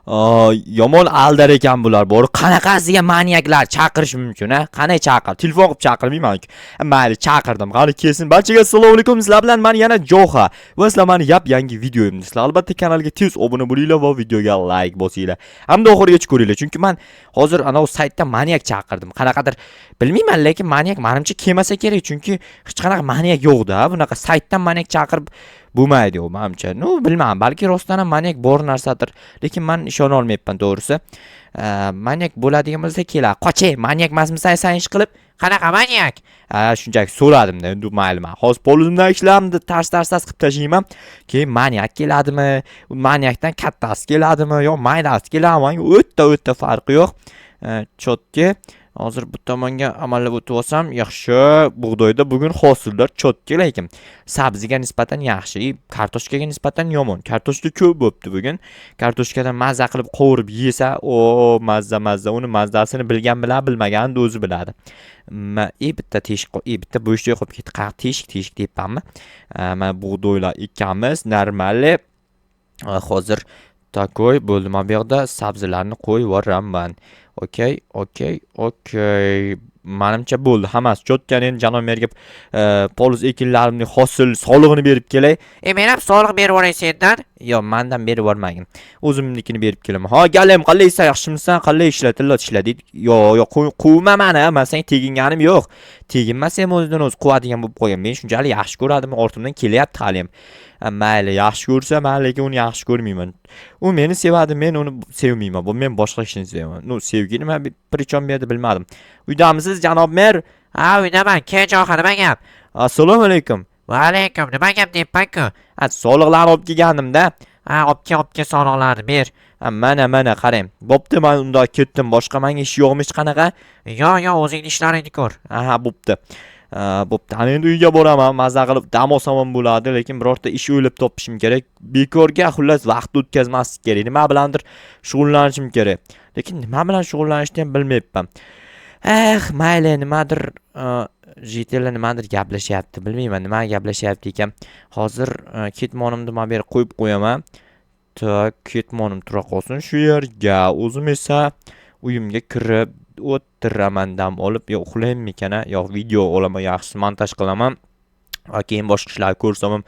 Yomon aldar ekan bular. Bor qanaqasiga maniaklar chaqirish mumkin, ha? Qanday chaqir? Telefon qilib chaqirmayman-ku. Mayli, chaqirdim. Qani kelsin. Barchaga assalomu alaykum. Sizlar bilan men yana Joha. Va sizlar meni yangi videoyimni sizlar albatta kanalga tez obuna bo'linglar va videoga like bosinglar. Hamda oxirigacha ko'ringlar, chunki men hozir ana o saytda maniak chaqirdim. Qanaqadir bilmayman, lekin maniak menimcha kelmasa kerak, chunki hech qanaqa maniak yo'q-da. Bunaqa saytdan maniak chaqirib bo'lmaydi u menimcha. No, bilmayman, balki rostdan ham maniak bor narsadir, lekin men ishona olmayapman to'g'risi. Maniak bo'ladigan bo'lsa kelar. Qochay, maniak emasmisan sen ish qilib? Qanaqa maniak? Shunchaki so'radim-da, endi mayli, men hozir polizimdan ishlamni tars qilib tashlayman. Keyin maniak keladimi? Maniakdan kattasi keladimi yo maydasi keladimi? O'ta farqi yo'q. Chotki. Hozir bu tomonga amallab o'tib olsam yaxshi. Bug'doyda bugun hosillar chotki, lekin sabziga nisbatan yaxshi, kartoshkaga nisbatan yomon. Kartoshka ko'p bo'pti bugun. Kartoshkadan mazza qilib qovurib yesa, o mazza. Uni mazzasini bilgan bilan bilmagan o'zi biladi. Bitta teshik, bitta bo'shlik qo'yib ketdi. Qaq teshik deyapmanmi? Mana bug'doylar ikkamiz normali. Hozir takoy bo'ldi. Men bu yerda sabzilarni qo'yib yuboraman. Okey. Menimcha bo'ldi. Hammasi chotgan. Endi janob merga poliz ekinlarimning hosil solig'ini berib kelay. Men ham soliq berib yuboray sendan. Yo, mendan berib yubormagin. O'zimnikini berib kelaman. Ha, galim, qalaysan, yaxshimisan? Qalay ishlading? Yo, quvma meni. Men senga teginganim yo'q. Teginmasam o'zidan o'zi quvadigan bo'lib qo'ygan. Men shunchalik yaxshi ko'radim, ortimdan kelyapti hali ham. Mayli, yaxshi ko'rsa, men lekin uni yaxshi ko'rmayman. U meni sevadi, men uni sevmayman. Bu men boshqa kishini sevaman. No, sevgi nima prichom berdi bilmadim. Uydamisiz, janob mer? Ha, uydaman. Kechoq, nima gap? Assalomu alaykum. Va alaykum. Nima gap deyapman-ku? Soliqlarni olib kelgandim-da. Olib ke soliqlarni ber. Mana qarang. Bo'pti, men unda ketdim. Boshqa menga ish yo'qmi hech qanaqa? Yo, o'zingning ishlaringni ko'r. Bo'pti. Bo'pti. Endi uyga boraman, mazza qilib dam olsam ham bo'ladi, lekin birorta ish o'ylab topishim kerak. Bekorga xullas vaqt o'tkazmaslik kerak. Nima bilandir shug'ullanishim kerak. Lekin nima bilan shug'ullanishni ham bilmayapman. Mayli, nimadir JTL nimadir gaplashyapti. Bilmayman, nima gaplashyapti ekan. Hozir ketmonimni men berib qo'yib qo'yaman. Tak, ketmonim tura qolsin shu yerga. O'zim esa uyimga kirib o'tiraman, dam olib, yo uxlayman ekan, yo video olaman, yaxshi montaj qilaman. Keyin boshqa ishlar ko'rsam ham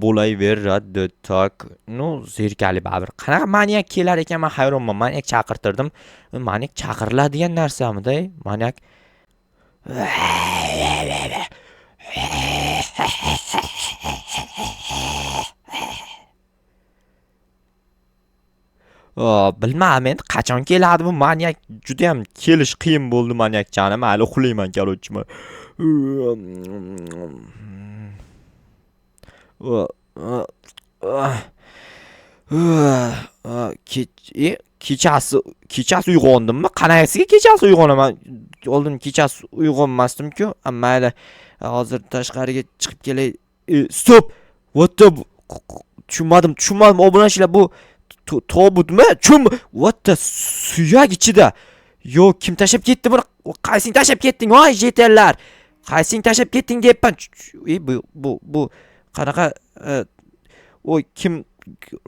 bo'laveradi. Tak, no, zerkali baribir. Qanaqa maniak kelar ekan, men hayronman. Maniak chaqirtirdim. Maniak chaqiriladigan narsami-da? Maniak bilmadim, endi qachon keladi bu maniak? Juda ham kelish qiyin bo'ldi maniakchani. Mayli, uxlayman kalotchima. Kechasi uyg'ondimmi? Qanaqasiga kechasi uyg'onaman? Oldin kechasi uyg'onmasdim-ku. Mayli, hozir tashqariga chiqib kelay. Stop. What the tushunmadim. Obunachilar, bu tobutmi? What the suyak ichida. Yo, kim tashab ketdi buni? Qaysing tashab ketding? Voy, jetellar. Qaysing tashab ketding deyapman. Bu qanaqa o kim,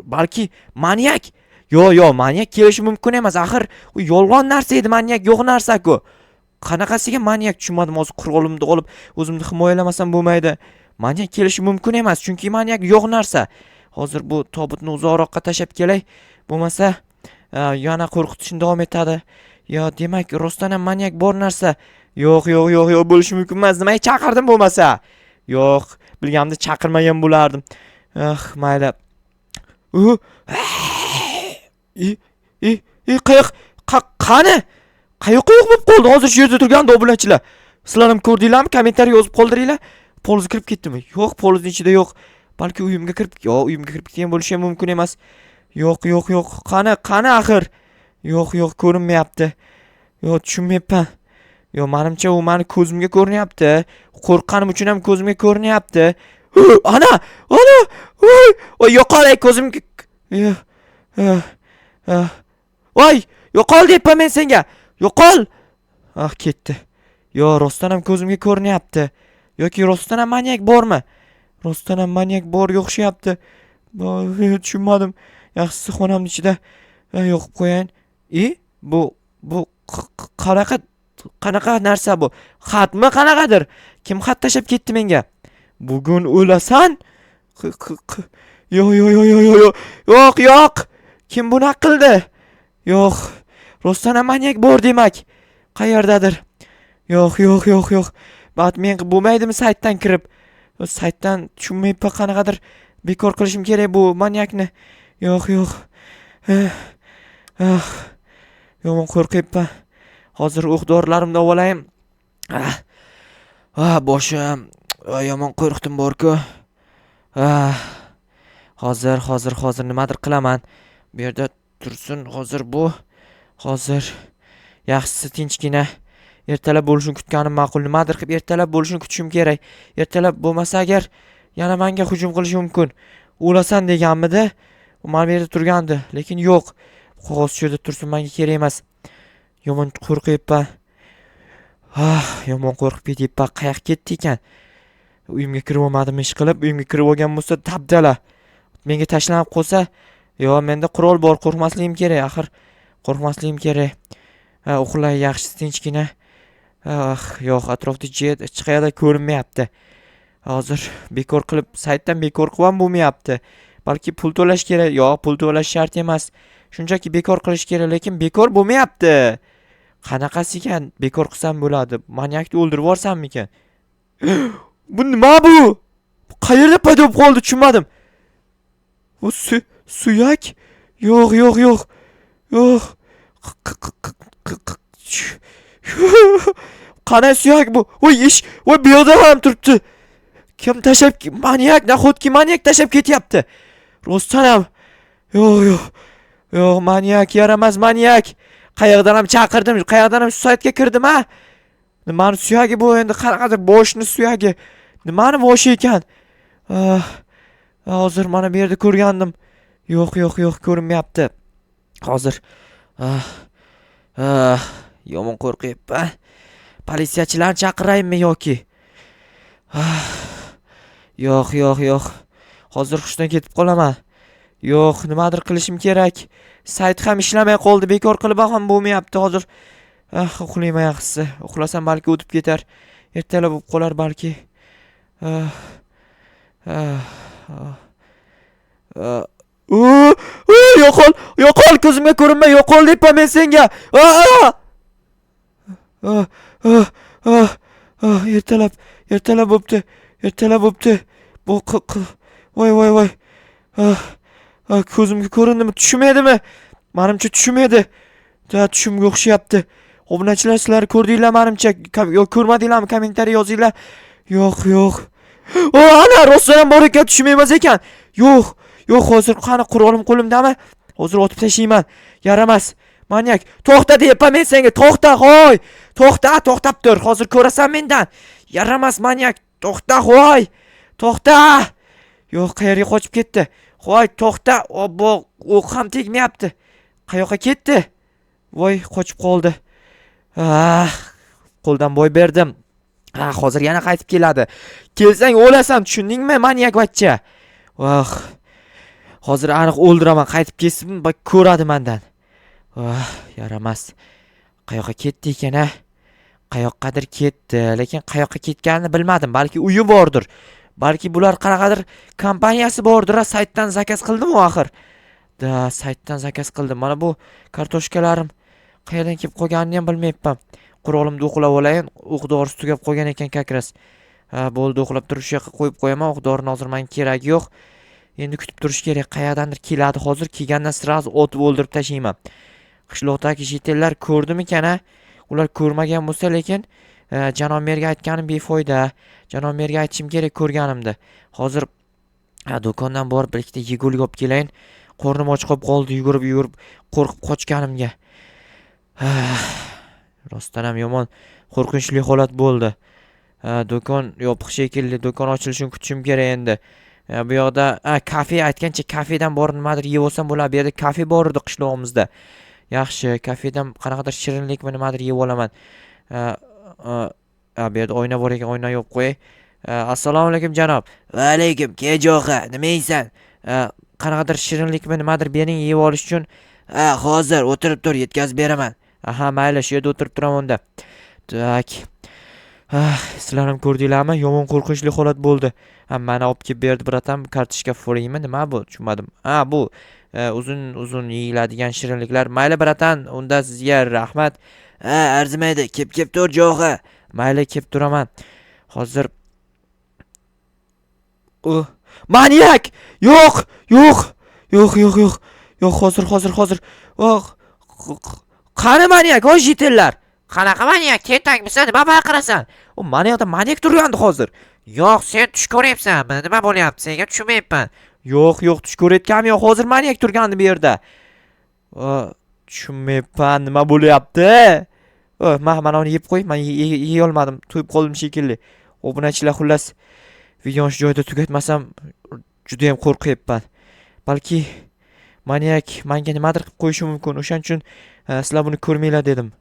balki maniak. Yo, maniak kelishi mumkin emas. Axir u yolg'on narsa edi, maniak yo'q narsa-ku. Qanaqasiga maniak tushunmadim. Hozir qurg'olimni olib o'zimni himoyalamasam bo'lmaydi. Maniak kelishi mumkin emas, chunki maniak yo'q narsa. Hozir bu tobutni uzoqroqqa tashab kelay. Bo'lmasa yana qo'rqitishni davom etadi. Yo, demak, rostdan ham maniak bor narsa. Yo'q, bo'lishi mumkin emas. Nimaga chaqirdim bo'lmasa? Yo'q, bilganimda chaqirmagan bo'lardim. Mayli. Qani? Qayoqqa yo'q bo'lib qoldi? Hozir shu yerda turganda obunachilar. Sizlar ham ko'rdinglarmi? Kommentariy yozib qoldiringlar. Poliz kirib ketdimi? Yo'q, polizning ichida yo'q. Balki uyimga kirib ketgan bo'lishi ham mumkin emas. Yo'q. Qani axir? Yo'q, ko'rinmayapti. Yo'q, tushunmayapman. Yo, menimcha u meni ko'zimga ko'rinyapti. Qo'rqqanim uchun ham ko'zimga ko'rinyapti. Ana! Voy, yo'qol ko'zimga. Voy, yo'qol deyapman men senga. Yo'qol. Ketdi. Yo, rostdan ham ko'zimga ko'rinyapti. Yoki rostdan ham maniak bormi? Rostdan ham maniak borga o'xshayapti. Tushunmadim. Yaxshisi xonamning ichida yo'qib qo'yayin. Bu qanaqa narsa bu? Xatmi qanaqadir? Kim xat tashab ketdi menga? Bugun o'lasan? Yo'q. Kim buni qildi? Yo'q. Rostdan manyak bor demak. Qayerdadir? Yo'q. Men bo'lmaydimi saytdan kirib? Saytdan tushunmayman qanaqadir bekor qilishim kerak bu manyakni. Yo'q. Yomon qo'rqyapman. Hozir o'q-dorilarimni olayin. Boshim. Yomon qo'rqdim bor-ku. Hozir nimadir qilaman. Bu yerda tursin. Hozir yaxshisi tinchgina ertalab bo'lishini kutganim ma'qul. Nimadir qilib ertalab bo'lishini kutishim kerak. Ertalab bo'lmasa agar yana menga hujum qilishi mumkin. O'lasan deganmidi? U mana bu yerda turgandi, lekin yo'q. Qog'oz shu yerda tursin, menga kerak emas. Yomon qo'rqyapman. Yomon qo'rqib ketyapman. Qayoqqa ketdi ekan? Uyimga kirib olmadim ish qilib. Uyimga kirib olgan bo'lsa dabdala. Menga tashlanib qolsa, menda qurol bor, qo'rqmasligim kerak, axir. Qo'rqmasligim kerak. Uxlay yaxshisi tinchgina. Yo'q, atrofda hech qayerda ko'rinmayapti. Hozir bekor qilib, saytdan bekor qilib ham bo'lmayapti. Balki pul to'lash kerak. Yo'q, pul to'lash shart emas. Shunchaki bekor qilish kerak, lekin bekor bo'lmayapti. Qanaqasi ekan? Bekor qilsam bo'ladi. Manyakni o'ldirib yuborsammikan? Bu nima bu? Qayerda paydo bo'lib qoldi, tushunmadim. Bu suyak? Yo'q. Qana suyak bu? Voy bu yerda ham turibdi. Kim tashab, manyak, nahotki manyak tashab ketyapti. Rostdan ham. Yo'q, manyak, yaramas manyak. Qayerdan ham chaqirdim, qayerdan ham shu saytga kirdim, ha? Nimani suyagi bu endi? Qanaqadir boshni suyagi. Nimani boshi ekan? Hozir mana bu yerda ko'rgandim. Yo'q, ko'rinmayapti. Hozir yomon qo'rqyapman. Politsiyachilarni chaqiraymi yoki? Yo'q. Hozir hushdan ketib qolaman. Yo'q, nimadir qilishim kerak. Sayt ham ishlamay qoldi, bekor qilib ham bo'lmayapti hozir. Uxlayman yaxshisi. Uxlasam balki o'tib ketar. Ertalab bo'lib qolar balki. Yo'qol, ko'zimga ko'rinma, yo'qol deyapman men senga. Ertalab bo'pti. Bu voy. Ko'zimga ko'rindimi? Tushmaydimi? Menimcha tushmaydi. Tushimga o'xshayapti. Obunachilar sizlar ko'rdinglar menimcha, yo'q ko'rmadinglarmi? Kommentariy yozinglar. Yo'q. Ana rostdan bor ekan, tushmaymas ekan. Yo'q, hozir qani qurolim qo'limdami? Hozir otib tashlayman. Yaramas. Manyak, to'xta deyapman men senga. To'xta, hoy. To'xtab tur. Hozir ko'rasan mendan. Yaramas manyak. To'xta, hoy. To'xta. Yo'q, qayerga qochib ketdi? Hoy, to'xta. Obbo, o'q ham tegmayapti. Qayoqqa ketdi? Voy, qochib qoldi. Qo'ldan boy berdim. Hozir yana qaytib keladi. Kelsang o'lasan, tushundingmi, manyak bachcha? Hozir aniq o'ldiraman. Qaytib kelsin, ko'radi mendan. Yaramas. Qayoqqa ketdi ekan, ha? Qayoqqadir ketdi, lekin qayoqqa ketganini bilmadim. Balki uyi bordir. Balki bular qanaqadir kompaniyasi bordir, saytdan zakaz qildim u axir. Saytdan zakaz qildim. Mana bu kartoshkalarim qayerdan kelib qolganini ham bilmayapman. Qurolimni o'qlab olayin. O'q-dorisi tugab qolgan ekan kakras. Bo'ldi, o'qlab turish yoqqa qo'yib qo'yaman. O'q-dorini hozir menga kerak yo'q. Endi kutib turish kerak. Qayerdandir keladi. Hozir kelgandan sirasi otib o'ldirib tashlayman. Qishloqdagi jetellar ko'rdimi ekan-a? Ular ko'rmagan bo'lsa, lekin janob merga aytganim befoyda. Janob merga aytishim kerak ko'rganimda. Hozir do'kondan borib bir ikkita yegulik olib kelayin. Qornim och qolib qoldi, yugurib qo'rqib qochganimga. Rostdan ham yomon qo'rqinchli holat bo'ldi. Do'kon yopiq shekilli, do'kon ochilishini kutishim kerak endi. Bu yoqda kafe aytgancha kafedan borib nimadir yeb olsam bo'ladi. Bu yerda kafe bor edi qishlog'imizda. Yaxshi, kafedan qanaqadir shirinlik va nimadir yeb olaman. Bu yerda oyna bor ekan, oyna yopib qo'yay. Assalomu alaykum janob. Va alaykum, kejoqa, nima yeysan? Qanaqadir shirinlik va nimadir bering yeb olish uchun. Ha, hozir o'tirib tur, yetkazib beraman. Aha, mayli, shu yerda o'tirib turaman unda. Tak. Sizlar ham ko'rdinglarmi? Yomon qo'rqinchli holat bo'ldi. Mana olib kelib berdi bratan, kartochka foreymi? Nima bu? Tushunmadim. Bu uzun yeyiladigan shirinliklar. Mayli bratan, unda sizga rahmat. Arzimaydi. Kep tur jo'g'i. Mayli, kep turaman. Hozir manyak! Yo'q, yo'q. Yo'q, hozir. Oh, qani manyak, jitillar. Qanaqa manyak? Tentakmisan? Nima baqirasan? Mana yoqda manyak turgandi hozir. Yo'q, sen tush ko'ryapsanmi? Nima bo'lyapti? Senga tushunmayapman. Yo'q, tush ko'rayotganim yo'q. Hozir manyak turgandi bu yerda. Tushunmayapman, nima bo'lyapti? Mana uni yeb qo'y. Men yeya olmadim. To'yib qoldim shekilli. Obunachilar, xullas, videoni shu joyda tugatmasam juda ham qo'rqyapman. Balki manyak menga nimadir qilib qo'yishi mumkin. O'shaning uchun sizlar buni ko'rmanglar dedim.